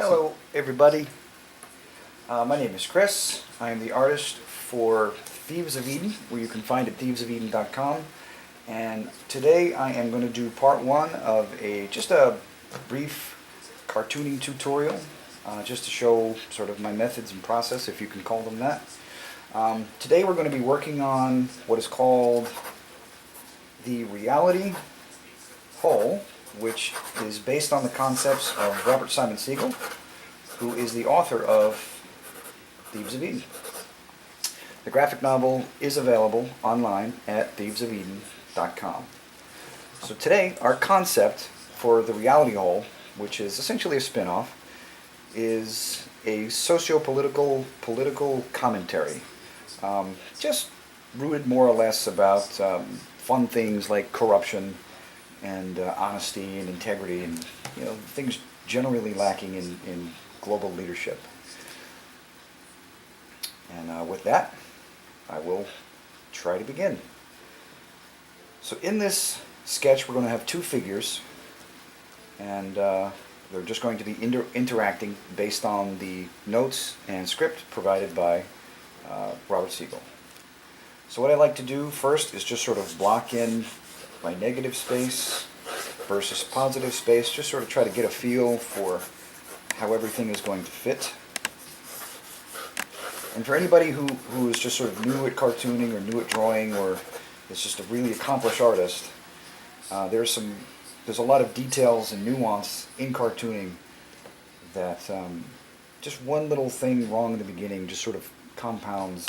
Hello, everybody. My name is Chris. I am the artist for Thieves of Eden, where you can find at thievesofeden.com. And today I am going to do part one of just a brief cartooning tutorial, just to show sort of my methods and process, if you can call them that. Today we're going to be working on what is called the reality whole, which is based on the concepts of Robert Simon Siegel, who is the author of Thieves of Eden. The graphic novel is available online at thievesofeden.com. So today, our concept for the reality hole, which is essentially a spin-off, is a socio-political commentary, just rooted more or less about fun things like corruption and honesty and integrity, and things generally lacking in global leadership. And with that, I will try to begin. So in this sketch, we're going to have two figures, and they're just going to be interacting based on the notes and script provided by Robert Siegel. So what I like to do first is just sort of block in my negative space versus positive space, just sort of try to get a feel for how everything is going to fit. And for anybody who is just sort of new at cartooning or new at drawing, or is just a really accomplished artist, there's a lot of details and nuance in cartooning that just one little thing wrong in the beginning just sort of compounds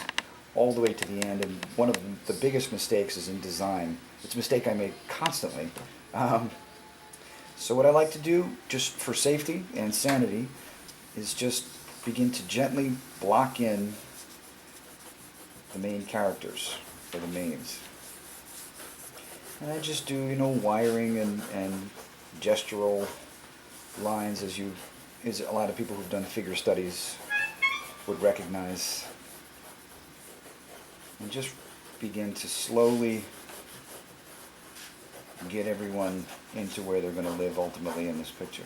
all the way to the end. And one of the biggest mistakes is in design. It's a mistake I make constantly. So what I like to do, just for safety and sanity, is just begin to gently block in the main characters, or the mains. And I just do, wiring and gestural lines, as a lot of people who've done figure studies would recognize. And just begin to slowly get everyone into where they're going to live ultimately in this picture.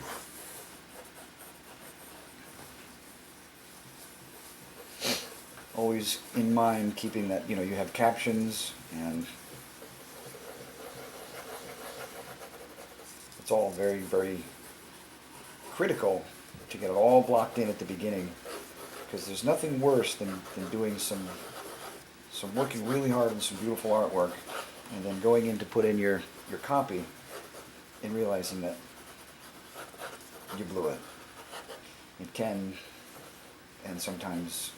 Always in mind keeping that, you have captions, and it's all very, very critical to get it all blocked in at the beginning, because there's nothing worse than doing some working really hard on some beautiful artwork, and then going in to put in your copy and realizing that you blew it. It can, and sometimes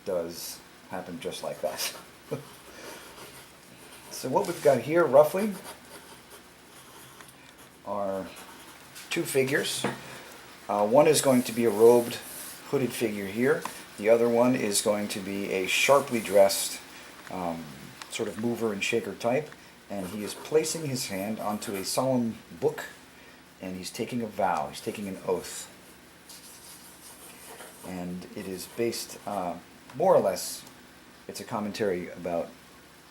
does, happen just like that. So what we've got here roughly are two figures. One is going to be a robed, hooded figure here. The other one is going to be a sharply dressed sort of mover and shaker type, and he is placing his hand onto a solemn book, and he's taking a vow, he's taking an oath. And it is based, more or less, it's a commentary about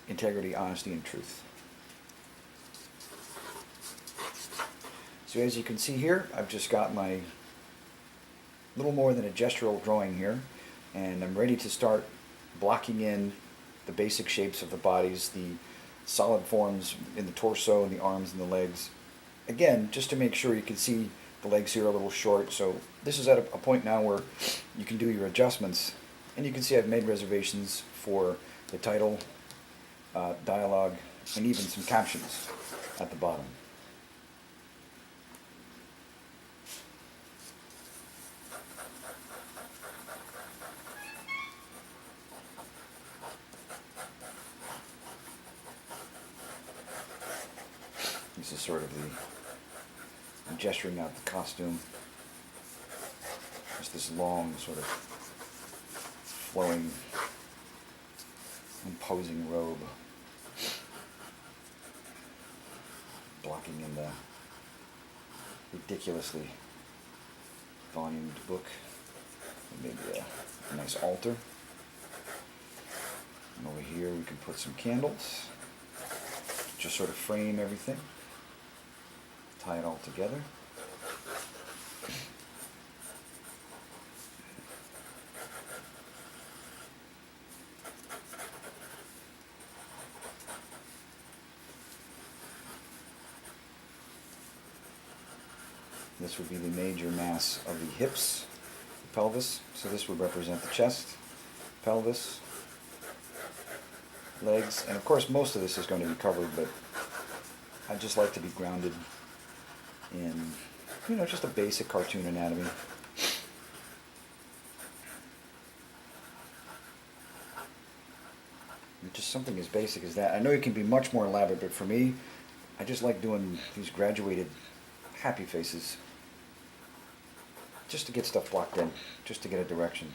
integrity, honesty, and truth. So as you can see here, I've just got my little more than a gestural drawing here, and I'm ready to start blocking in the basic shapes of the bodies, the solid forms in the torso and the arms and the legs. Again, just to make sure you can see the legs here are a little short, so this is at a point now where you can do your adjustments, and you can see I've made reservations for the title, dialogue, and even some captions at the bottom. This is sort of I'm gesturing out the costume. Just this long, sort of flowing, imposing robe, blocking in the ridiculously volumed book, and maybe a nice altar. And over here we can put some candles, just sort of frame everything. Tie it all together. This would be the major mass of the hips, the pelvis. So this would represent the chest, pelvis, legs, and of course most of this is going to be covered, but I just like to be grounded in, just a basic cartoon anatomy. Just something as basic as that. I know it can be much more elaborate, but for me, I just like doing these graduated happy faces just to get stuff blocked in, just to get a direction.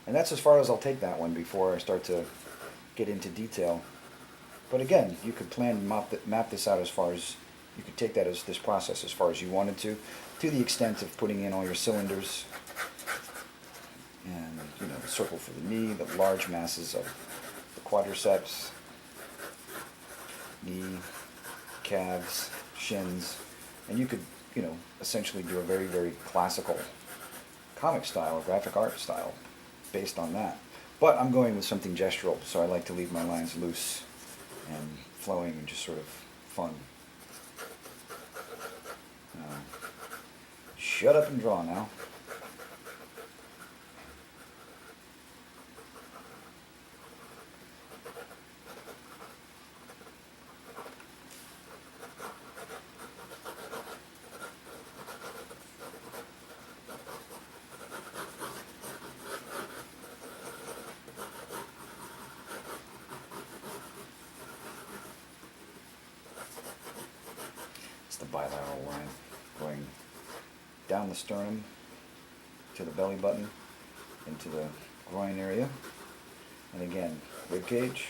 And that's as far as I'll take that one before I start to get into detail. But again, you could plan and map this out as far as, you could take that as this process as far as you wanted to the extent of putting in all your cylinders, and the circle for the knee, the large masses of the quadriceps, knee, calves, shins, and you could, essentially do a very, very classical comic style, graphic art style, based on that. But I'm going with something gestural, so I like to leave my lines loose and flowing and just sort of fun. Shut up and draw now. The bilateral line going down the sternum to the belly button into the groin area, and again rib cage,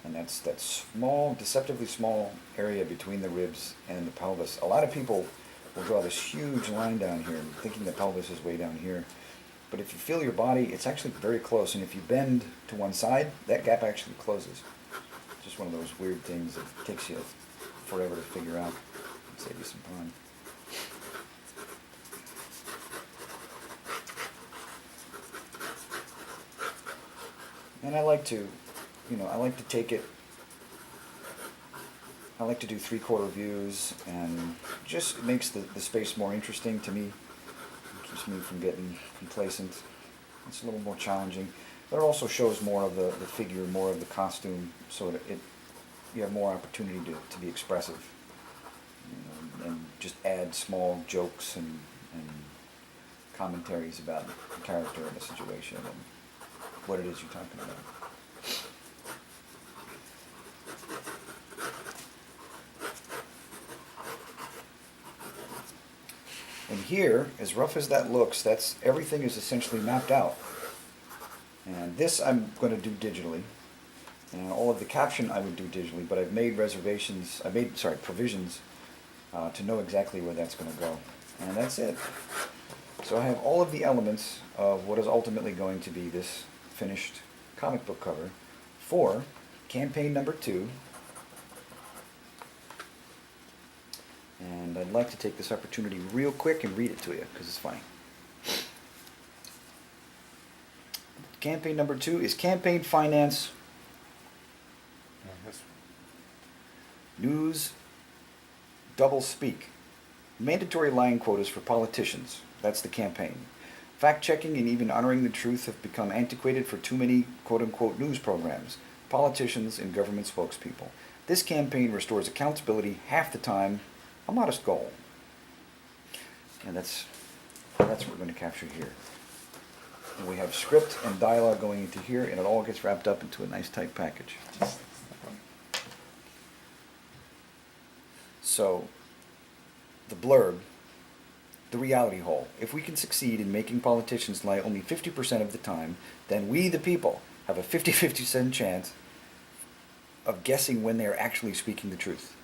and that's that small, deceptively small area between the ribs and the pelvis. A lot of people will draw this huge line down here thinking the pelvis is way down here, but if you feel your body, it's actually very close, and if you bend to one side, that gap actually closes. It's just one of those weird things that takes you forever to figure out. Save you some time. And I like to take it, I like to do 3/4 views, and just makes the space more interesting to me. It keeps me from getting complacent. It's a little more challenging. But it also shows more of the figure, more of the costume, so that you have more opportunity to be expressive. And just add small jokes and commentaries about the character and the situation and what it is you're talking about. And here, as rough as that looks, everything is essentially mapped out. And this I'm going to do digitally. And all of the caption I would do digitally, but I've made provisions to know exactly where that's going to go. And that's it. So I have all of the elements of what is ultimately going to be this finished comic book cover for campaign number 2. And I'd like to take this opportunity real quick and read it to you, because it's funny. Campaign number 2 is Campaign Finance News Double Speak. Mandatory line quotas for politicians. That's the campaign. Fact-checking and even honoring the truth have become antiquated for too many quote-unquote news programs, politicians, and government spokespeople. This campaign restores accountability half the time, a modest goal. And that's what we're going to capture here. And we have script and dialogue going into here, and it all gets wrapped up into a nice tight package. So, the blurb, the reality hole. If we can succeed in making politicians lie only 50% of the time, then we, the people, have a 50-50 chance of guessing when they are actually speaking the truth.